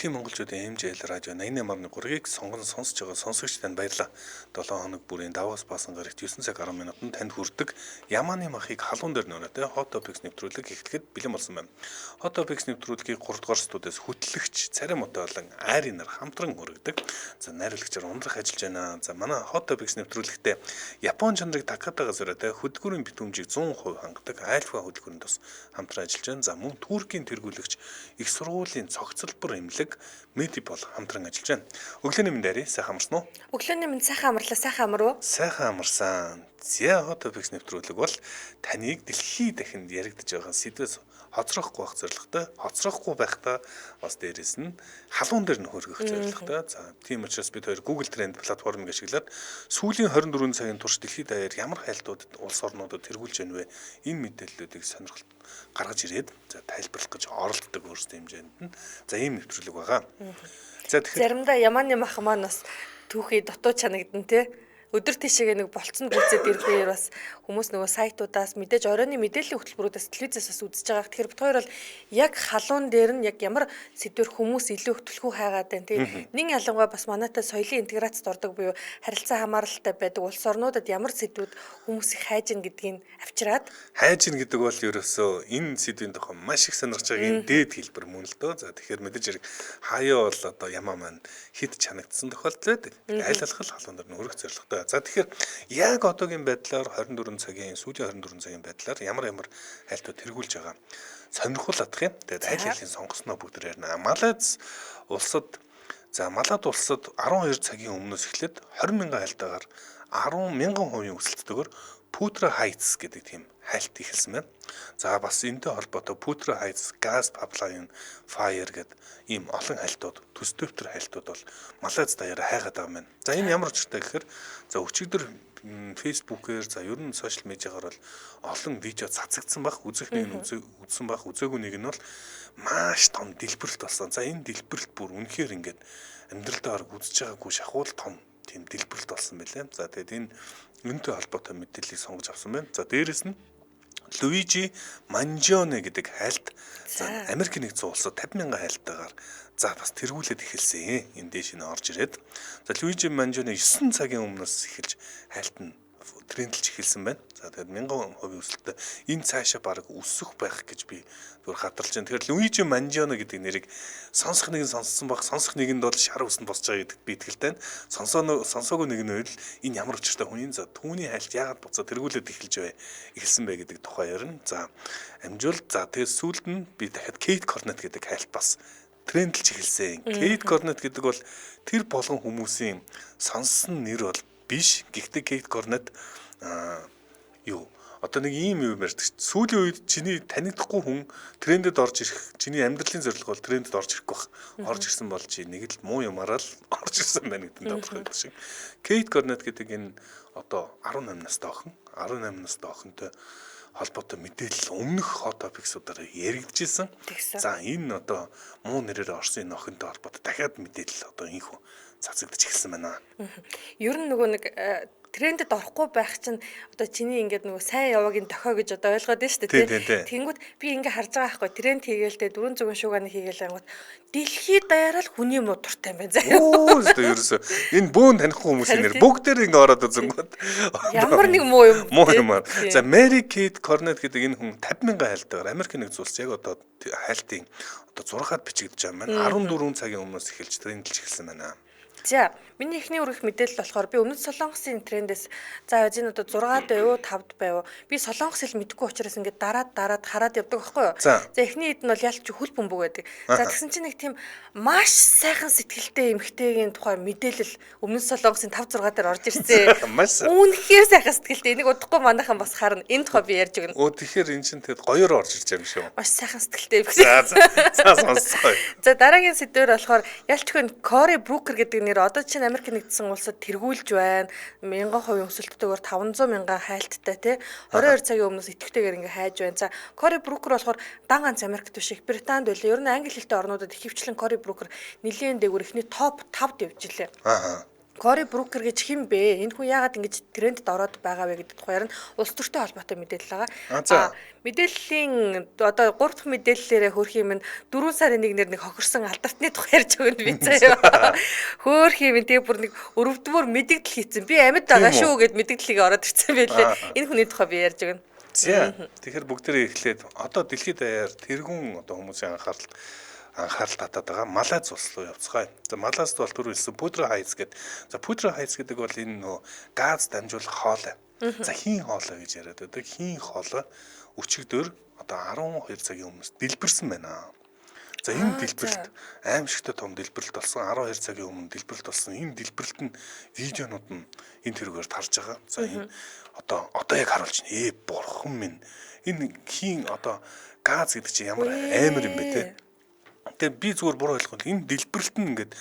Дэлхийн монголчуудын MJL радио 88.3-ыг сонсож байгаа сонсогч танд баярлалаа. 7 хоног бүрийн Давос баасан гарагт 9 цаг 10 минутанд танд хүрдэг Ямааны махыг халуун дээр нөрөөтэй Hot Topics нэвтрүүлэг эхлэхэд бэлэн болсон байна. Hot Topics нэвтрүүлгийн 3 дугаар студиэс хөтлөгч Царим Мото болон Айрын нар хамтран өргөдөг. За найруулагчаар ундрах ажиллаж байна. За манай Hot Topics нэвтрүүлэгтээ Япон чанарыг Такатагаас өрөөтэй хөдөлгүүрийн битүүмжийг 100% хангадаг Альфа хөдөлгүүрийн тус хамтран ажиллаж байна. За мөн Туркийн тэргүүлэгч их сургуулийн цогцлбор эмнэлэг Медипол хамтран ажиллаж байна. Өглөөний мэнд арай сайхан амарсан уу? Өглөөний мэнд сайхан амарлаа, сайхан амар уу? Сайхан амарсан. Зя Hot Topics нэвтрүүлэг бол таныг дэлхий дахинд яригдж байгаа сэдвээс хоцрохгүй байх зорилготой, хоцрохгүй байхдаа бас дээрэс нь халуун дээр нь хөргөх зорилготой. За тийм учраас бид хоёр Google Trend платформыг ашиглаад сүүлийн 24 цагийн турш дэлхийд даяар ямар хайлтуудад улс орнуудад тэргүүлж байна вэ? Энэ мэдээллүүдийг сонирхолтой гаргаж ирээд за тайлбарлах гэж оролддог өөрсдөө хэмжээнд нь. За ийм нэвтрүүлэг байгаа. За тэгэхээр заримдаа Ямааны мах маань бас түүхий дутуу чанагдан тий. Өдөр тийшээгээ нэг болцсон гүцээд ирэхээр бас хүмүүс нөгөө сайтуудаас мэдээж оройны мэдээллийн хөтөлбөрүүдээс телевизээс бас үзэж байгаа. Тэгэхээр бид хоёр бол яг халуун дээр нь яг ямар сэдвэр хүмүүс илүү хөтөлхүү хайгаад байна тий. Нэг ялангуяа бас манайтай соёлын интеграцид ордог буюу харилцаа хамааралтай байдаг улс орнуудад ямар сэдвүүд хүмүүс их хайж ин гэдгийг авчираад хайж ин гэдэг бол ерөөсөө энэ сэдвийн тухай маш их сонирхож байгаа энэ дээд хэлбэр мөн л дөө. За тэгэхээр мэдээж хэрэг хаяа бол одоо Ямаа маань хит чанагдсан тохиолдол байдаг. Аль болох халуун дээр нь өргөх зорилготой. За тэгэхээр яг одоогийн байдлаар 24 цагийн сүүлийн 24 цагийн байдлаар ямар хайлтууд тэргүүлж байгаа сонирхол адах юм. Тэгээд аль хэлийн сонгосноо бүгд ярина. Малайз улсад Малайз улсад 12 цагийн өмнөөс эхлээд 20,000 хайлтаагаар 10,000% өсөлттэйгээр Putra Heights гэдэг тийм хайлт ихэлсэн байна. За бас энэтэй холбоотой Putra Heights Gas Pipeline Fire гэдэг ийм олон хайлтууд, төс дэвтэр хайлтууд бол Малайз даяараа хайгаад байгаа юм байна. За энэ ямар учиртай гэхээр за өчигдөр Facebook-ээр за ер нь сошиал медиагаар бол олон видео цацагдсан баг, үзэх нэг нь үзсэн баг, үзээгүй нэг нь бол маш том дэлбэрэлт болсон. За энэ дэлбэрэлт бүр үнэхээр ингээд амьдралдаа орог үзэж байгаагүй шахуул том тийм дэлбэрэлт болсон байлаа. За тэгээд энэтэй холбоотой мэдээллийг сонгож авсан байна. За дээрэс нь Луижи Манжоне гэдэг хайлт за Америк нэгдсэн улсад 50,000 хайлтаагаар за бас тэргүүлээд эхэлсэн. Энэ дэш нь орж ирээд за Луижи Манжоне 9 цагийн өмнөөс эхэлж хайлт нь трендлж эхэлсэн байна. За тэгээд 1,000% өсөлттэй энэ цаашаа баг өсөх байх гэж би зүгээр хатарлж байна. Тэгэхээр Луижи Манжоне гэдэг нэрийг сонсох нэг нь сонссон баг, сонсох нэгэнд бол шар усанд босч байгаа гэдэгт би итгэлтэй. Сонсоогүй нэг нь үйл энэ ямар учиртай хүний за түүний хайлт яагаад буцаа тэргүүлээд эхэлсэн бэ гэдэг тухай ярина. За амжуулт за тэгээд сүүлд нь би дахиад Кейт Корнет гэдэг хайлт бас трендлж эхэлсэн. Кейт Корнет гэдэг бол тэр болгон хүмүүсийн сонссон нэр бол биш. Гэхдээ Кейт Корнет одоо нэг ийм юм ярьдаг. Сүүлийн үед чиний танигдахгүй хүн трендэд орж ирэх, чиний амьдралын зорилго бол трендэд орж ирэхгүй бах. Орж ирсэн бол чи нэг л муу юмараа л орж ирсэн байна гэдэг нь тодорхой байдаг шиг. Кейт Корнет гэдэг энэ одоо 18 настай охин, 18 настай охинтой холбоотой мэдээлэл өмнөх Hot Topics-уудаар яригдчихсэн. За энэ одоо муу нэрээр орсон энэ охинтой холбоотой дахиад мэдээлэл одоо инхүү цацагдчих эхэлсэн байна. Ер нь нөгөө нэг трендэд орохгүй байх чинь одоо чиний ингээд нөгөө сайн яваагийн дохио гэж одоо ойлгоод байна шүү дээ. Тэнгүүд би ингээ харж байгаа байхгүй тренд хийгээлтэй дөрөв зүгэн шуугааны хийгээл ангууд дэлхийд даяараа л хүний муу дуртай байна заа. Ерөөсөө энэ бөөн танихгүй хүмүүсийн нэр бүгдээр ингээ ороод үзэнгүүт ямар нэг муу юм. За Mary Kate Cornett гэдэг энэ хүн 50,000 хайлтаагаар Америк нэгдсэн улс яг одоо хайлтын одоо 6-аад бичигдэж байгаа юм. 14 цагийн өмнөөс эхэлж трендлж эхэлсэн байна. За миний эхний өргөх мэдээлэл болохоор би өмнөд Солонгосын трендээс за энэ одоо 6-д байв уу 5-д байв уу би Солонгос хэл мэдгүй учраас ингээд дараад хараад явдаг байхгүй юу. За эхний хэд нь бол ялч хөл бөмбөг байдаг. За тэгсэн чинь нэг тийм маш сайхан сэтгэлтэй эмэгтэйгийн тухай мэдээлэл өмнөд Солонгосын 5-6 дээр орж ирсэн. Үнэхээр сайхан сэтгэлтэй. Энийг удахгүй манайхан бас харна. Энэ тухай би ярьж өгнө. Тэгэхээр эн чинь тэгэд гоёор орж ирж байгаа юм шүү. Маш сайхан сэтгэлтэй. За сонсцгоё. За дараагийн сэдвээр болохоор ялч хүн Cory Booker гэдэг одоо чинь Америк нэгдсэн улсад тэргүүлж байна. 1,000% өсөлттэйгээр 500,000 хайлттай тий 22 цагийн өмнөөс идэвхтэйгээр ингээ хайж байна. За Cory Booker болохоор дан ганц Америкт биш их Британд байлаа. Ер нь англи хэлтэй орнуудад ихэвчлэн Cory Booker нэлийн дээгүүр ихний топ 5-д явж илээ. Кори Брукер гэж хэн бэ? Энэ хүн яагаад ингэж трендэд ороод байгаа вэ гэдэг тухайар нь улс төртэй холбоотой мэдээлэл байгаа. Мэдээллийн одоо 3 дахь мэдээллээрээ хөрх юм нь 4 сарын 1-ээр нэг хохирсон алдаартны тухай ярьж байгаа нь би заяа. Хөөх юм тэгээ бүр нэг өрөвдмөр мэдээлэл хийцэн. Би амьд байгаа шүү гэд мэдээллийг ороод ирсэн байлээ. Энэ хүний тухай би ярьж байгаа. За тэгэхээр бүгдээрээ эхлээд одоо дэлхийд даяар тэргүүн одоо хүмүүсийн анхаарал татаад байгаа Малайз улс руу явцгаая. За Малайзд бол түр хэлсэн Пудра Хайц гэдэг. За Пудра Хайц гэдэг бол энэ нөө газ дамжуулах хоолой. За хийн хоолой гэж яриад байдаг. Хийн хоолой өчигдөр одоо 12 цагийн өмнөөс дэлбэрсэн байна. За энэ дэлбэрэлт аимшигтай том дэлбэрэлт болсон 12 цагийн өмнө дэлбэрэлт болсон. Энэ дэлбэрэлт нь видеонууд нь энэ тэргээр тарж байгаа. За энэ одоо яг харуулж байна. Бурхан минь. Энэ хийн одоо газ гэдэг чинь ямар амар юм бэ те. Тэгээ би зүгээр буруу ойлгохгүй. Энэ дэлбэрэлт нь ингээд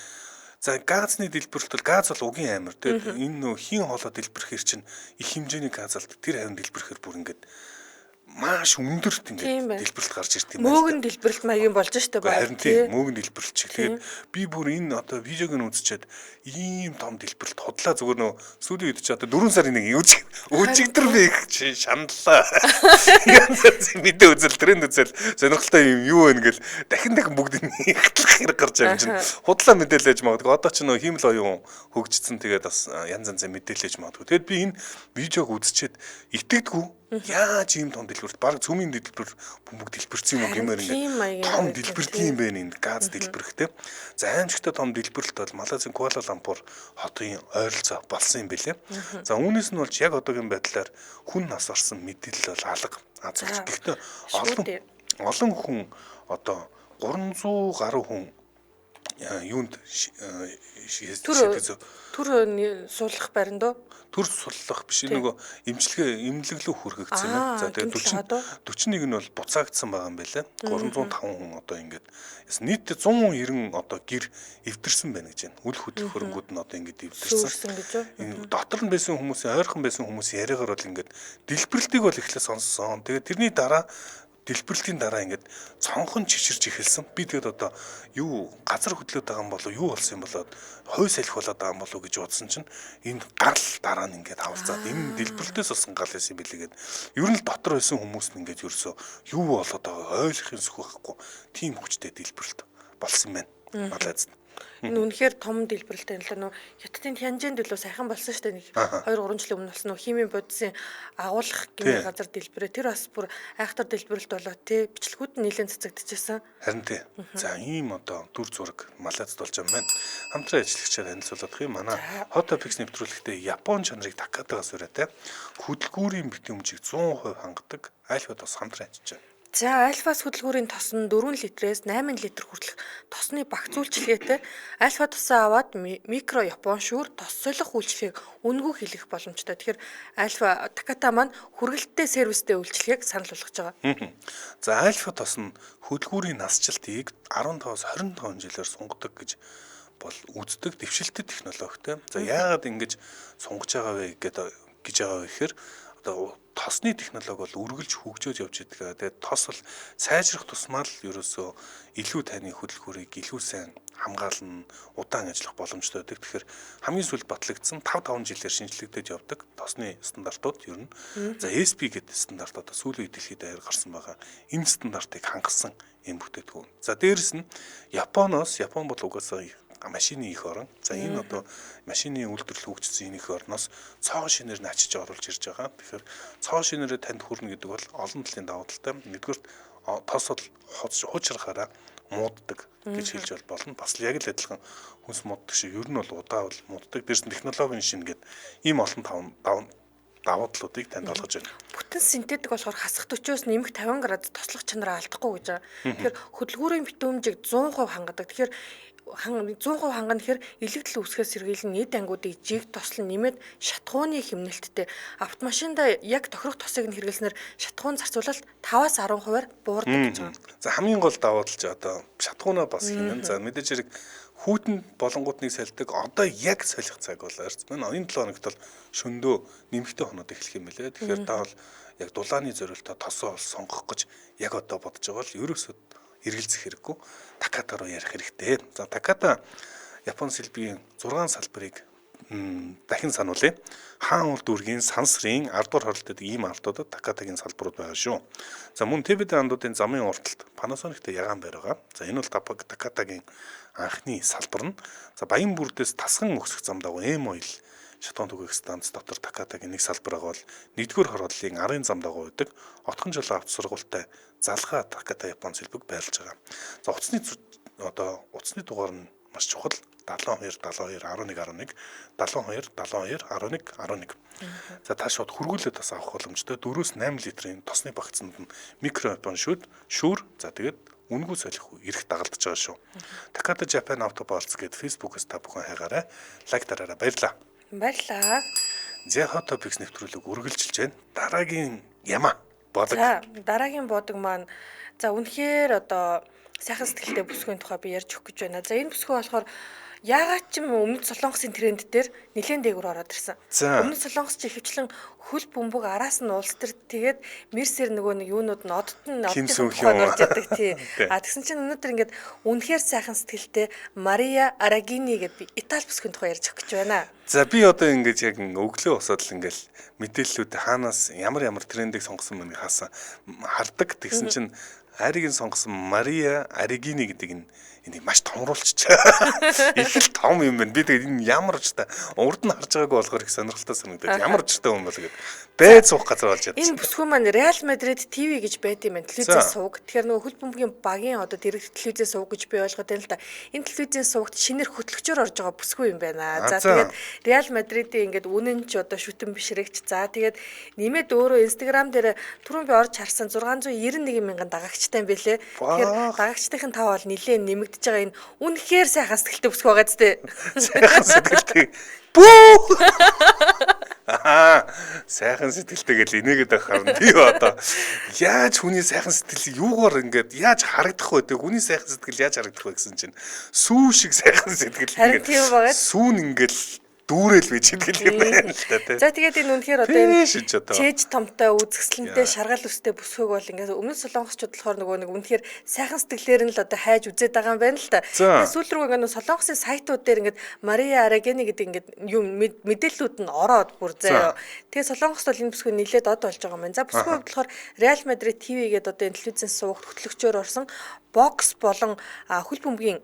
за газны дэлбэрэлт бол газ бол угийн амар те. Энэ нөө хийн хоолой дэлбэрэхэр чинь их хэмжээний газ алдаг. Тэр харин дэлбэрэхэр бүр ингээд маш өндөрт ингээд дэлбэрэлт гарч ирд юм байна. Мөөгн дэлбэрэлт маягийн болж штэ байна. Харин тийм мөөгн дэлбэрэлт шиг. Тэгээд би бүр энэ одоо видеог нь үзчихэд ийм том дэлбэрэлт худлаа зүгээр нөө сүүлийн үед ч одоо 4 сарын 1 өчигдөр би шаналлаа. Янз мэдээ үзэл тренд үзэл сонирхолтой юм юу вэ гэл дахин бүгдийг ихтлэх хэрэг гарч байгаа юм чинь худлаа мэдээлж магадгүй. Одоо ч нөө хиймэл оюун хөгжсөн тэгээд бас янз янзын мэдээлж магадгүй. Тэгэд би энэ видеог үзчихэд итгэдэггүй. Яаж ийм том дэлбэрэлт баг цөмийн дэлбэр бөмбөг дэлбэрсэн юм гэмээр ингээд том дэлбэрт юм бэ энэ газ дэлбэрэхтэй. За аимшигтай том дэлбэрэлт бол Малайзын Куала-Лумпур хотын ойролцоо болсон юм бэлээ. За үүнээс нь болж яг одоогийн байдлаар хүн нас орсон мэдээлэл бол алга. Зөвч гэхдээ олон хүн одоо 300 гаруй хүн юунд түр суулгах баринд уу? Төр суллах биш нөгөө эмнэлэглөө хүргэгдсэн юм. За тэгээд 41 нь бол буцаагдсан байгаа юм байлаа. 305 хүн одоо ингээд нийт 190 одоо гэр эвдэрсэн байна гэж байна. Үл хөдлөх хөрөнгүүд нь одоо ингээд эвдэрсэн. Дотор нь байсан хүмүүсийн ойрхон байсан хүмүүсийн яриагаар бол ингээд дэлбэрэлтийг бол эхлээ сонссон. Тэгээд тэрний дараа дэлбэрэлтийн дараа ингээд цонхон чичирж эхэлсэн. Би тэгээд одоо юу газар хөдлөөд байгаа юм болов юу болсон юм болоод хой салхи болоод байгаа юм болов гэж бодсон чинь энэ гал дараа нь ингээд хавцаад энэ дэлбэрэлтээс болсон гал байсан юм билээгээд ер нь л дотор байсан хүмүүс нь ингээд ерөөсөө юу болоод байгаа ойлгохын сүх байхгүй тийм хүчтэй дэлбэрэлт болсон юм байна Малайзд. Энэ үнэхээр том дэлбэрэлтэй юм л да. Хятадын Тянжинд төлөө сайхан болсон шүү дээ. Нэг 2-3 жилийн өмнө болсон химийн бодисын агуулгах гэмээр газар дэлбэрээ. Тэр бас бүр айхтар дэлбэрэлт болоо тий. Бичлэгүүд нь нэлээд цацагдчихсан. Харин тий. За ийм одоо дүр зураг Малайзд болж байгаа юм байна. Хамтран ажиллагчаар танилцуулах юм. Манай Hot Topics нэвтрүүлэгтээ Япон чанарыг Такатагаас ураатай хөдөлгүүрийн битүүмжийг 100% хангадаг альфад бас хамтран ажиллаж байна. За альфас хөдөлгүүрийн тос нь 4 литрээс 8 литр хүртэлх тосны багц үйлчилгээтэй альфа тосоо аваад микро Япон шүүр тос солих үйлчилгээг үнэгүй хийх боломжтой. Тэгэхээр альфа Таката маань хүргэлттэй сервистэй үйлчилгээг санал болгож байгаа. За альфа тос нь хөдөлгүүрийн насжилтыг 15-аас 25 жилээр сунгадаг гэж бол үздэг дэвшилтэд технологитой. За яагаад ингэж сунгаж байгаа вэ гэж байгаа вэ гэхээр одоо тосны технологи бол үргэлж хөгжөөд явж байгаа. Тэгээд тос бол сайжрах тусмаа л ерөөсөө илүү таны хөдөлгүүрийг илүү сайн хамгаална, удаан ажиллах боломжтой байдаг. Тэгэхээр хамгийн сүүлд батлагдсан 5 жилээр шинжлэгдэж явдаг тосны стандартууд ер нь. За SP гэдэг стандарт одоо сүүлийн үед дэлхийд даяар гарсан байгаа. Энэ стандартыг хангасан юм бүтээгдэхүүн. За дээрэс нь Япон бол угаасаа машины их орон. За энэ одоо машины үйлдвэрлэл хөгжсөн энэ их орноос цоо шинээр наачиж оруулж ирж байгаа. Тэгэхээр цоо шинээрээ танд хүрнэ гэдэг бол олон талын давуу талтай. Нэгдүгээр тос бол хуучрахаараа мууддаг гэж хэлж болно. Бас л яг л адилхан хүнс мууддаг шиг ер нь бол удаавал мууддаг. Дээрс нь технологийн шин гэдэг ийм олон давуу талуудыг танд олгож байна. Бүтэн синтетик болохоор хасах төчөөс нэмэх 50 градус тослох чанараа алдахгүй гэж байгаа. Тэгэхээр хөдөлгүүрийн битүүмжийг 100% хангадаг. Тэгэхээр 100% хангана гэхээр элэгдэл үүсгээс сэргийлэн эд ангуудыг жиг тослон нэмээд шатхууны хэмнэлттэй автомашинда яг тохирох тосыг нь хэрэглэснээр шатхуун зарцуулалт 5-аас 10%-аар буурдаг гэж байна. За хамгийн гол давуу тал одоо шатхуунаа бас хийнэ. За мэдээж хэрэг хүүтэн болонгуудныг сольдог одоо яг солих цаг болоо ирсэн байна. Энэ 7 хоногт бол шөндөө нэмэгтэй хоноод эхлэх юм байлээ. Тэгэхээр та бол яг дулааны зорилтоо тосоо сонгох гэж яг одоо бодож байгаа бол ерөөсөө эргэлзэх хэрэггүй. Таката руу ярих хэрэгтэй. За Таката Япон сэлбийн 6 салбарыг дахин сануулъя. Хаан улд үүргийн сансрын 10 дугаар хоролтод ийм ардуудад Такатагийн салбарууд байгаа шүү. За мөн ТБ андуудын замын урталт Panasonic-тэй ягаан байгаа. За энэ бол Такатагийн анхны салбар нь. За баян бүрдээс тасган өгсөх зам дагуу M-oil Шатон түгээх станц дотор Такатагийн нэг салбар байгаа бол нэгдүгээр хорооллын арын зам дагуу байдаг отхон жолоо авто сургуультай залгаа Таката Япон хэлбэг байрлаж байгаа. За утасны дугаар нь маш чухал 72 72 11 11 72 72 11 11. За та шууд хөргүүлээд бас авах боломжтой 4-8 литрийн тосны багцанд нь микро Япон шүүр за тэгээд үнгүй солих эрх дагалдаж байгаа шүү. Takata Japan Auto Parts гэдэг Facebook-аас та бүхэн хайгаарай. Лайк дараарай. Баярлалаа. Баярлалаа. Hot Topics нэвтрүүлэг үргэлжилж байна. Дараагийн яма бодог. За дараагийн бодог маань за үнэхээр сайхан сэтгэлтэй бүсгүйн тухай би ярьж өгөх гэж байна. За энэ бүсгүй болохоор яагаад ч юм өмнөд Солонгосын тренд дээр нэлээд дээгүүр ороод ирсэн. Өмнөд Солонгос ч ихэвчлэн хөл бөмбөг араас нь улс төр тэгээд мерсэр нөгөө нэг юунууд нь одод нь орж яадаг тий. Тэгсэн чинь өнөөдөр ингээд үнэхээр сайхан сэтгэлтэй Мария Арагини гэдэг би Итали бүсгүйн тухай ярьж өгөх гэж байна. За би одоо ингэж яг өглөө босоод л ингээл мэдээллүүд хаанаас ямар трендийг сонгосон мөн хаасан хардаг. Тэгсэн чинь Аригийн сонгосон Мария Арагини гэдэг энийг маш томруулчихаа. Их л том юм байна. Би тэгээд энэ ямар ч та урд нь харж байгаагүй болохоор их сонирхолтой санагдаад ямар ч та юм бол гээд байд суух газар болж чадсан. Энэ бүсгүй маань Реал Мадрид ТV гэж байт юм байна. Телевизэн сувг. Тэгэхээр нөгөө хөл бөмбөгийн багийн дэрэг телевизэн сувг гэж би ойлгоод байна л да. Энэ телевизэн сувгт шинээр хөтлөгчөөр орж байгаа бүсгүй юм байна. За тэгээд Реал Мадридын ингээд үнэн ч шүтэн бишрэгч. За тэгээд нэмээд өөрөө Instagram дээр түрүүн би орж харсан 691 мянган дагагчтай юм бэлээ. Тэгэхээр дагагчдын тав бол нэлээд нэмэгдэж байгаа энэ үнэхээр сайхан сэтгэлтэй бүсгүй байгаа зү. Сайхан сэтгэлтэй. Бүү! Сайхан сэтгэлтэй гэж энийгээд харна. Би одоо яаж хүний сайхан сэтгэл юугаар ингээд яаж харагдах вэ? Хүний сайхан сэтгэл яаж харагдах вэ гэсэн чинь сүү шиг сайхан сэтгэл ингээд сүүн ингээд дүүрэл бич гэдэг юм байна л да тий. За тэгээд энэ үнэхээр энэ чээж томтой үзэсгэлэнтэй шаргал үстэй бүсгүйг бол ингээд өмнөд солонгосчууд болохоор нөгөө нэг үнэхээр сайхан сэтгэлээр нь л хайж үзээд байгаа юм байна л да. Тэгээд сүүл рүү ингээд солонгосын сайтууд дээр ингээд Мария Арагини гэдэг ингээд юм мэдээллүүд нь ороод бүр заяа. Тэгээд солонгост бол энэ бүсгүй нилээд од болж байгаа юм байна. За бүсгүй болохоор Реал Мадрид ТV гэдэг телевизэн сувагт хөтлөгчөөр орсон бокс болон хөл бөмбөгийн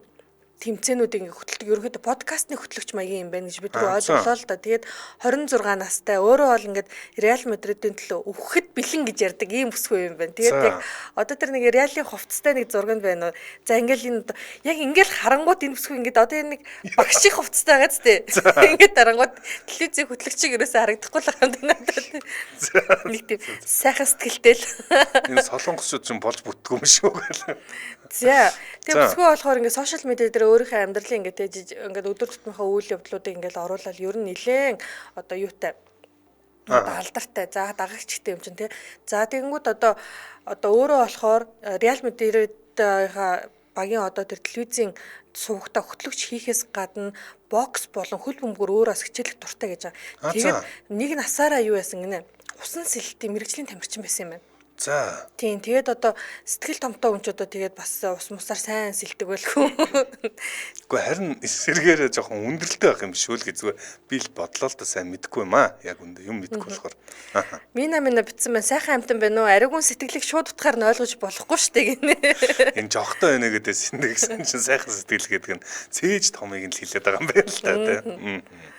тэмцээнүүдийн хөтөлдөг ерөнхийдөө подкастны хөтлөгч маягийн юм байна гэж бид ойлголоо л да. Тэгээд 26 настай өөрөө бол ингээд Реал Мадридын төлөө өвхөд бэлэн гэж ярьдаг ийм бүсгүй юм байна. Тэгээд яг одоо тэр нэг Реалын хувцастай нэг зураг нь байна уу. За ингээл энэ яг ингээл харангууд энэ бүсгүй ингээд одоо энэ нэг багшийн хувцастай байгаа зү. Ингээд дарангууд телевизийн хөтлөгчийг ерөөсөө харагдахгүй л юм байна. Нэг тийм сайхан сэтгэлтэй л. Энэ солонгосчууд ч болж бүтггүй юм шүү гэл. За тэгээд бүсгүй болохоор ингээд сошиал медиа дээр өөрийнхөө амьдралын ингээд өдөр тутмынхаа үйл явдлуудыг ингээд оруулаад ер нь нилээн юутай алдартай за дагагчтай юм чинь тий. За тэгэнгүүт одоо өөрөө болохоор Реал Мадридийнхаа багийн тэр телевизийн сувгата хөтлөгч хийхээс гадна бокс болон хөл бөмбөгөөр өөрөөс хичээлэх дуртай гэж байгаа. Тэгээд нэг насаараа юу яасан гинэ? Усан сэлтийн мэрэгжлийн тамирчин байсан юм байна. За. Тийм тэгээд сэтгэл томтой хүн ч тэгээд бас ус мусаар сайн сэлдэг байлгүй. Гэхдээ харин эсэргээр жоохон өндөрлөлтэй байх юм шүү л гэж зүгээр би л бодлоо л да сайн мэдэхгүй юм аа. Яг юм мэдэхгүй болохоор. Мина битсэн байна. Сайхан амтан байна уу? Аригун сэтгэлийг шууд утгаар нь ойлгож болохгүй шүү дээ гинэ. Энэ жогтой байна гэдэг гэсэн чинь сайхан сэтгэл гэдэг нь цээж томыг нь л хэлээд байгаа юм байна л да тий.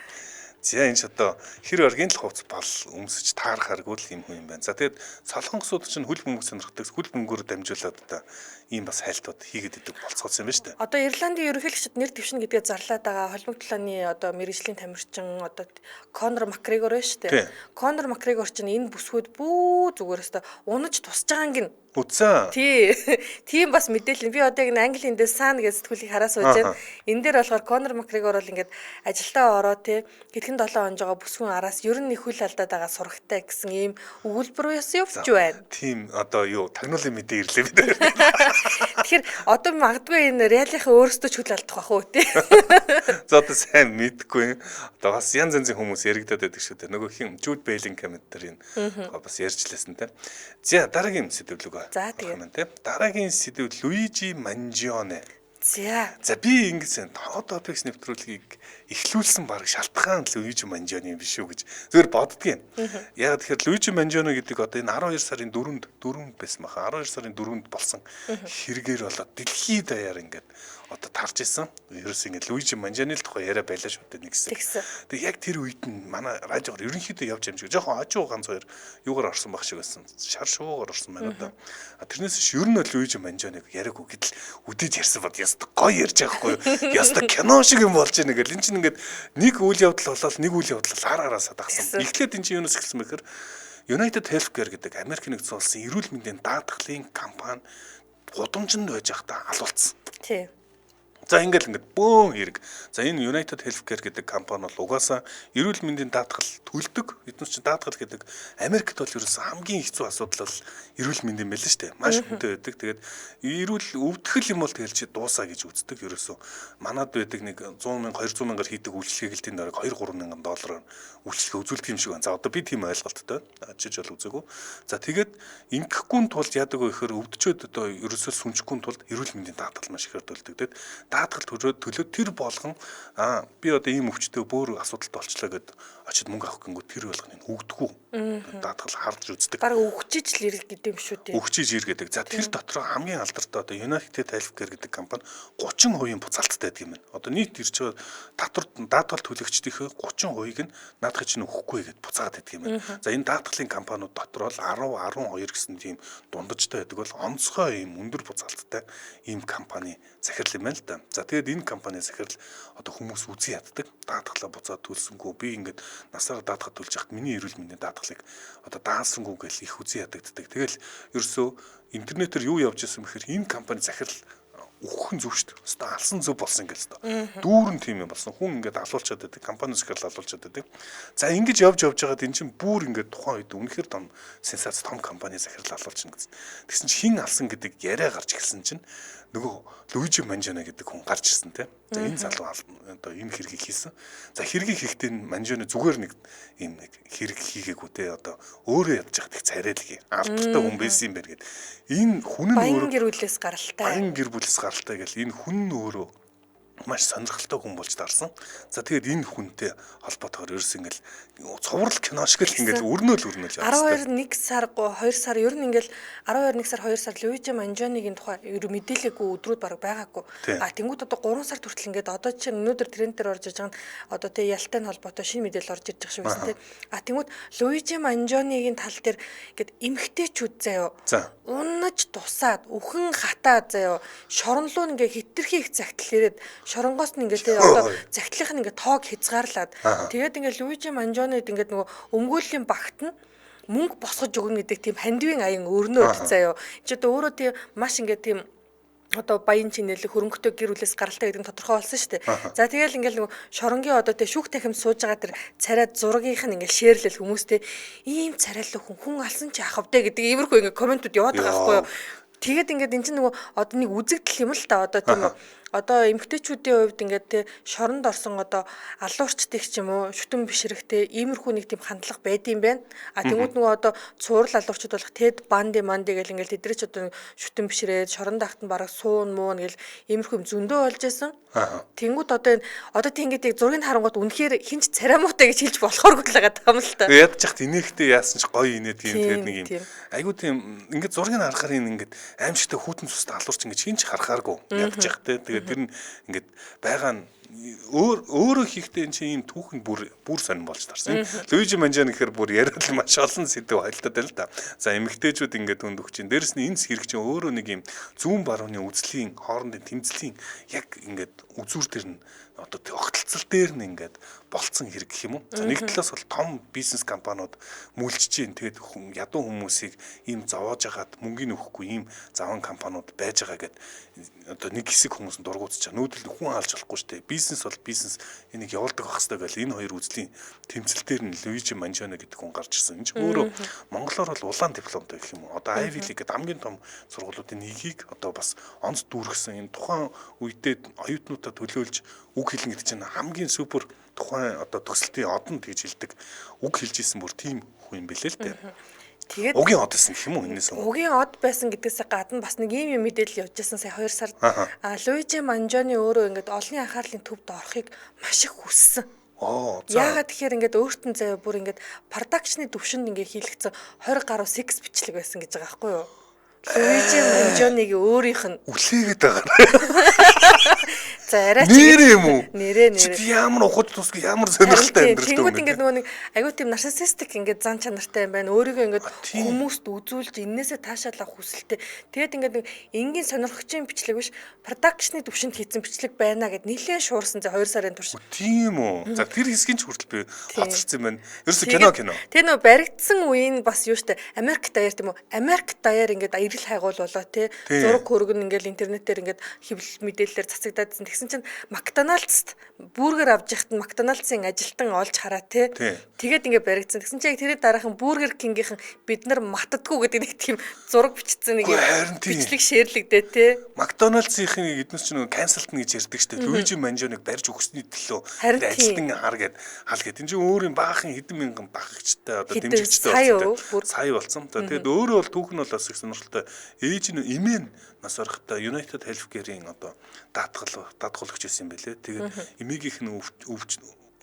За энэ ч хэр оргийн л хувц бол өмсөж таарахааргүй л юм хүн юм байна. За тэгээд солонгосууд чинь хөл бөмбөг сонирхдаг хөл бөмбөгөөр дамжуулаад ийм бас хайлтууд хийгээд идэг болцоосон юм байна шүү дээ. Одоо Ирландын ерөнхийлөгчд нэр дэвшин гэдгээ зарлаад байгаа холбог талааны мэргэжлийн тамирчин Конор Макгрегор байна шүү дээ. Конор Макгрегор чинь энэ бүсгүүд бүү зүгээрээ унаж тусж байгаа гин. Үцэн. Тийм бас мэдээлэл. Би одоо яг Английн дээр Сан гэж сэтгүүлийг хараа сууж байна. Энэ дээр болохоор Конор Макгрегор бол ингээд ажилдаа ороо хэдхэн 7 он жоо бүсгүйн араас ер нь их үл алдаад байгаа сурагтай гэсэн ийм өгүүлбэр явж байна. Тийм тагнуулын мэдээ ирлээ бид. Тэгэхээр одоо магадгүй энэ Реалийнхаа өөрөөсөө ч хөл алдах бах уу тий. За одоо сайн мэдгүй. Одоо бас янз янзын хүмүүс яригадаад байдаг шүү дээ. Нөгөө хин Jude Bellingham дээр энэ бас ярьж лээсэн те. За дараагийн сэдвлэг. За тэгээд дараагийн сэдв Луижи Манжионе. За би ингэж Hot Topics нэвтрүүлгийг эхлүүлсэн баг шалтгаан Луижи Манжоны юм биш үү гэж зөвөр боддгийн. Яг тэгэхээр Луижи Манжоно гэдэг одоо энэ 12 сарын 4-нд байсан баха. 12 сарын 4-нд болсон хэрэгээр болоод дэлхийд даяар ингээд одоо тарж исэн. Ерөөс ингэ Луижи Манжоны л тухай яриа байлаа шүү дээ нэг хэсэг. Тэгээ яг тэр үед нь манай радиогоор ерөнхийдөө явж амжиг жоохон хажуу ганц хоёр юугаар орсон баг шиг байсан. Шар шуугаар орсон байна да. Тэрнээс биш ер нь Луижи Манжоныг яриаггүй гэдэл үдээж ярьсан бод яста гоё ярьж байгаа хгүй юу. Яста кино шиг юм болж байна гэл. Энд чинь ингээд нэг үйл явдал болоод нэг үйл явдал араас дагсан. Эхлээд энэ чинь юунаас эхэлсэн бэхээр United Healthcare гэдэг Америк нэгдсэн улсын эрүүл мэндийн даатгалын компани гудамжинд байж байхдаа алуулсан. Тий. За ингээд бөөн хэрэг. За энэ United Healthcare гэдэг компани бол угаасаа эрүүл мэндийн даатгал төлдөг. Эднээс чинь даатгал гэдэг Америкт бол ерөөсөн хамгийн хэцүү асуудал бол эрүүл мэндийн байл шүү дээ. Маш хүнтэй байдаг. Тэгээд эрүүл өвдгөл юм бол тэгэл чи дуусаа гэж үздэг ерөөсөн. Манад байдаг нэг 100 мянга 200 мянгаар хийдэг үйлчлэгийг л тийм дөрөг 2-3 мянган доллараар үйлчлэгээ үзүүлдэг юм шиг байна. За одоо би тийм ойлголттой. Ажиж бол үзээгүй. За тэгээд ингэхгүй тулд яадаг вэ гэхээр өвдчөөд одоо ерөөсөө сүнжихгүй тулд эрүүл мэндийн даатгал маш ихээр төлдөг. Тэгээд даатгал төлөө тэр болгон би одоо ийм өвчтөө бөөр асуудалтай болчлаа гэд очиод мөнгө авах гингүү тэр болгоныг өгдөггүй. Даатгал харж үздэг. Бараг өгчиж л ирэх гэдэг юм шүү дээ. Өгчиж ир гэдэг. За тэр дотор хамгийн алдартай одоо United Healthcare гэдэг компани 30% буцаалттай байдаг юм байна. Одоо нийт ирж байгаа даатгал төлөгчдийнхээ 30%-ийг нь наадах чинь өгөхгүй гэд буцаад байдаг юм байна. За энэ даатгалын компаниуд дотор бол 10-12 гэсэн тийм дундажтай байдаг бол онцгой ийм өндөр буцаалттай ийм компани захирал юм байна л да. За тэгээд энэ компани захирал одоо хүмүүс үзэн яддаг. Даатгалаа буцаад төлсөнгөө би ингээд насаараа даатгал төлж яхад миний эрүүл мэндийн даатгалыг одоо даасрангуу гэл их үзэн ядагддаг. Тэгэл ерөөсөө интернетээр юу явж ирсэн бэхээр энэ компани захирал өгөх нь зөв шүү дээ. Өстой алсан зөв болсон гэж өстой. Дүүрэн тийм юм болсон. Хүн ингээд алуулчаад байдаг. Компани захирал алуулчаад байдаг. За ингэж явж байгаад эн чинь бүр ингээд тухайн үед үнэхээр том сенсац том компани захирал алуулчихна гэсэн. Тэгсэн чинь хин алсан гэдэг яриа гарч эхэлсэн чинь нөгөө Луижи Манжоно гэдэг хүн гарч ирсэн те. За энэ залуу одоо энэ хэргийг хийсэн. За хэргийг хийхдээ Манжоно зүгээр нэг ийм нэг хэрэг хийгээгүй те. Одоо өөрөө ядж яхад их царайлаг алдартай хүн байсан юм байна гэд. Энэ хүн нь баян гэр бүлээс гаралтай. Баян гэр бүлээс гаралтай гэл энэ хүн нь өөрөө маш сонирхолтой хүн болж таарсан. За тэгээд энэ хүнтэй холбоотойгоор ерөөс ингээл цуврал кино шиг л ингээл өрнөөл явсан. 12 сар 2 сар ер нь ингээл 12 1 сар 2 сар Луижи Манжоныгийн тухай ер мэдээлэггүй өдрүүд баг байгаагүй. Тэнгууд одоо 3 сар хүртэл ингээд одоо чинь өнөөдөр трендээр орж иж байгаа нь одоо тэг ялтай холбоотой шинэ мэдээлэл орж ирж байгаа шүү дээ. Тэнгууд Луижи Манжоныгийн тал дээр ингээд эмгтээчүүд заяо. Унаж тусаад үхэн хатаа заяо. Шоронлуу ингээ хитрхи их загтал ирээд шоронгоос нь ингээ тэг одоо загтлынх нь ингээ тоог хязгаарлаад тэгээд ингээ Луижи Манжонод ингээ нөгөө өмгөөллийн багт нь мөнгө босгож өгнө гэдэг тийм хандивын аян өрнөд заяо. Чи одоо өөрөө тийм маш ингээ тийм одоо баян чинэлэг хөрөнгөтэй гэр бүлээс гаралтай гэдэг нь тодорхой болсон шүү дээ. За тэгэл ингээл нөгөө шоронгийн одоо тэг шүүх танхимд сууж байгаа тэр царай зургийнх нь ингээл шеэрлэл хүмүүстэй ийм царайлаг хүн алсан чи ах авдэ гэдэг иймэрхүү ингээ комментууд яваад байгаа байхгүй юу. Тэгээд ингээд эн чинь нөгөө одоо нэг үзэгдэл юм л та одоо тийм үү. Одоо эмгтээчүүдийн хувьд ингээд те шоронд орсон одоо алуурчдыг ч юм уу шүтэн бишрэхтэй иймэрхүү нэг тийм хандлага байдсан байна. Тэнгууд нөгөө одоо цуурал алуурчд болох тед банди гэл ингээд тэдний ч одоо шүтэн бишрээд шоронд ахт нь бараг суун муун гэл иймэрхүү зөндөө болж байсан. Тэнгууд одоо тийм ингээд зургийг харангууд үнэхээр хинч царамуутай гэж хэлж болохооргүй л байгаа юм л та. Ядж яхад инээхтэй яасан ч гоё инээд тийм тэгээд нэг юм. Айгуу тийм ингээд зургийг харахаар ингээд аимшигтай хүүтэн цустай алуурч ингээд хинч харахааргүй ядж яхад тэгээд тэр нь ингээд байгаа нь өөрөө хийхдээ эн чинь ийм түүхэн бүр сонирн болж тарсан. Луижи Манжоно гэхээр бүр яриад маш олон сэдв хайлтаад байл та. За эмэгтэйчүүд ингээд өнд өгч чинь дээрэс нь энэ хэрэг чинь өөрөө нэг юм зүүн барууны үзлийн хоорондын тэмцлийн яг ингээд үзүүр төр нь одоо огтлцол дээр нь ингээд болцсон хэрэг гэх юм уу. За нэг талаас бол том бизнес компаниуд мүлжиж чинь тэгээд ядуу хүмүүсийг ийм зовоож хагаад мөнгөний өгөхгүй ийм заван компаниуд байж байгаа гэд одоо нэг хэсэг хүмүүс нь дургуутж байгаа. Нүүдэл хүн хаалж болохгүй шүү дээ. Бизнес бол бизнес энийг явуулдаг байх хэрэгтэй гэл энэ хоёр үзлийн тэмцэл дээр нь Луижи Манжоно гэдэг хүн гарч ирсэн. Энэ ч өөрөө монголоор бол улаан дипломтой гэх юм уу. Одоо Ivy League гэдэг хамгийн том сургуулиудын нэгийг одоо бас онц дүүргэсэн энэ тухайн үедээ оюутнуудаа төлөөлж үг хэлнэ гэдэг чинь хамгийн супер тухайн одоо төсөлтийн одонд гэж хэлдэг үг хэлж исэн бүр тийм хүн юм бэлээ л дээ. Тэгээд Угийн од гэсэн гэх юм уу энэс юм. угийн од байсан гэдгээс гадна бас нэг ийм мэдээлэл явж байсан сая 2 сард. Луижи Манжони өөрөө ингээд олонний анхаарлын төвд орохыг маш их хүссэн. За. Яагаад тэгэхээр ингээд өөрт нь заяа бүр ингээд продакшны төвшөнд ингээд хийлгэсэн 20 гаруй секс бичлэг байсан гэж байгаа байхгүй юу? Луижи Манжониг өөрийнх нь Үлээгээд байгаа. за арай Нэрээ юм уу? Нэрээ. Чи ямар ухаж тусг ямар сонирхолтой амьдрал Тэнгүүд ингээд нөгөө нэг аюу тийм нарциссистик ингээд зан чанартай юм байна. Өөрийгөө ингээд хүмүүст үзүүлж энээсээ таашаалах хүсэлтэй. Тэгээд ингээд нэг энгийн сонирхогчийн бичлэг биш, продакшны төвшөнд хийсэн бичлэг байна гэд нилээн шуурсан за 2 сарын турш. Тийм үү. За тэр хэсгийн ч хүртэл би хоцорсон юм байна. Ерөөсө кино. Тэр нөгөө баригдсан үеийн бас юу штэ Америк даяар тийм үү? Америк даяар ингээд ирэл хайгуул болоо тий. Зураг хөргөн ингээд интернетээр ингээд хэвлэл мэдээлэлээр цацагдаадсэн. Тэгсэн чинь Макдоналдст бургер авч яхад нь Макдоналдсын ажилтан олж хараа тий. Тэгээд ингээд баригдсан. Тэгсэн чинь яг тэрний дараахан Бургер Кингийнхэн бид нар матдаггүй гэдэг нэг тийм зураг бичсэн нэг бичлэг шеэрлэгдээ тий. Макдоналдсынхын эднес ч нөгөө канселтна гэж ярьдаг шүү дээ. Луижи Манжоныг барьж өгсөний төлөө ажилтан хар гэд хал гэд. Энд чинь өөрийн баахан хэдэн мянган багчтай одоо дэмжигчтэй болсон. Сая болсон. Тэгээд өөрөө бол түүх нь бол бас их сонирхолтой. Ээж нь имэн нас орохтой United Healthcare-ийн одоо даатгуулагч байсан юм байлээ. Тэгээд эмээгийнх нь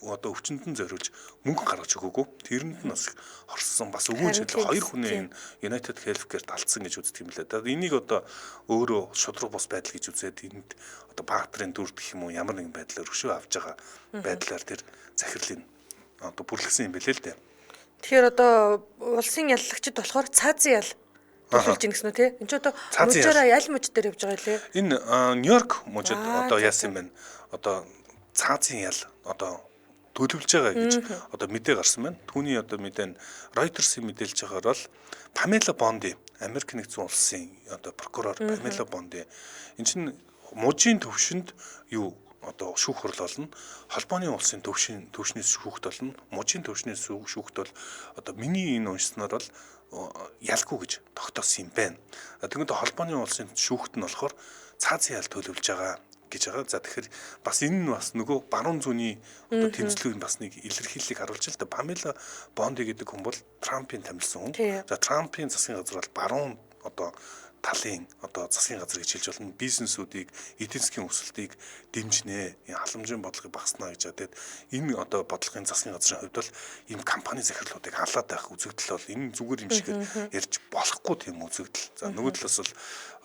одоо өвчнөд нь зориулж мөнгө гаргаж өгөөгүй. Тэрэнд нь бас хорссон. Бас өвгөн шийдэл хоёр хүний United Healthcare-т алдсан гэж үздэг юм лээ. Тэгээд энийг одоо өөрөө шудраг бус байдал гэж үзээд энд одоо баатрын дүр гэх юм уу ямар нэгэн байдлаар өшөө авж байгаа байдлаар тэр захирлыг одоо бүрлгсэн юм байлээ л дээ. Тэгэхээр одоо улсын яллагчид болохоор цаазын ял төлөвлөж ийн гэсэн үү те? Энд ч одоо мужаараа ял муж дээр явж байгаа лээ. Энэ Нью-Йорк мужид одоо яасан юм бэ? Одоо цаазын ял одоо төлөвлөж байгаа гэж одоо мэдээ гарсан байна. Түүний одоо мэдээ нь Reuters-ийн мэдээлж байгаагаар бол Памела Бонди, Америк нэгдсэн улсын одоо прокурор Памела Бонди энэ чинь мужийн төвшөнд юу одоо шүүх хурал болно. Холбооны улсын төвшнээс шүүхт болно. Мужийн төвшнээс шүүхт бол одоо миний энэ уншснаар бол ялгүй гэж тогтоосон юм байна. Тэгвэл холбооны улсын шүүхт нь болохоор цаазын ял төлөвлөж байгаа гэж байгаа. За тэгэхээр бас энэ нь бас нөгөө баруун зүүнний одоо тэмцлүүгийн бас нэг илэрхийллийг харуулж л да. Памела Бонди гэдэг хүн бол Трампын тамилсан хүн. За Трампын засгийн газар бол баруун одоо талын одоо засгийн газар гэж хэлж болно. Бизнесүүдийг, эдийн засгийн өсөлтийг дэмжинэ. Халамжийн бодлогыг багаснаа гэж. Тэгээд энэ одоо бодлогын засгийн газрын хувьд бол ийм компани захирлуудыг халаад байх үзэгдэл бол энэ зүгээр юм шиг ярьж болохгүй тийм үзэгдэл. За нөгөө талаас бол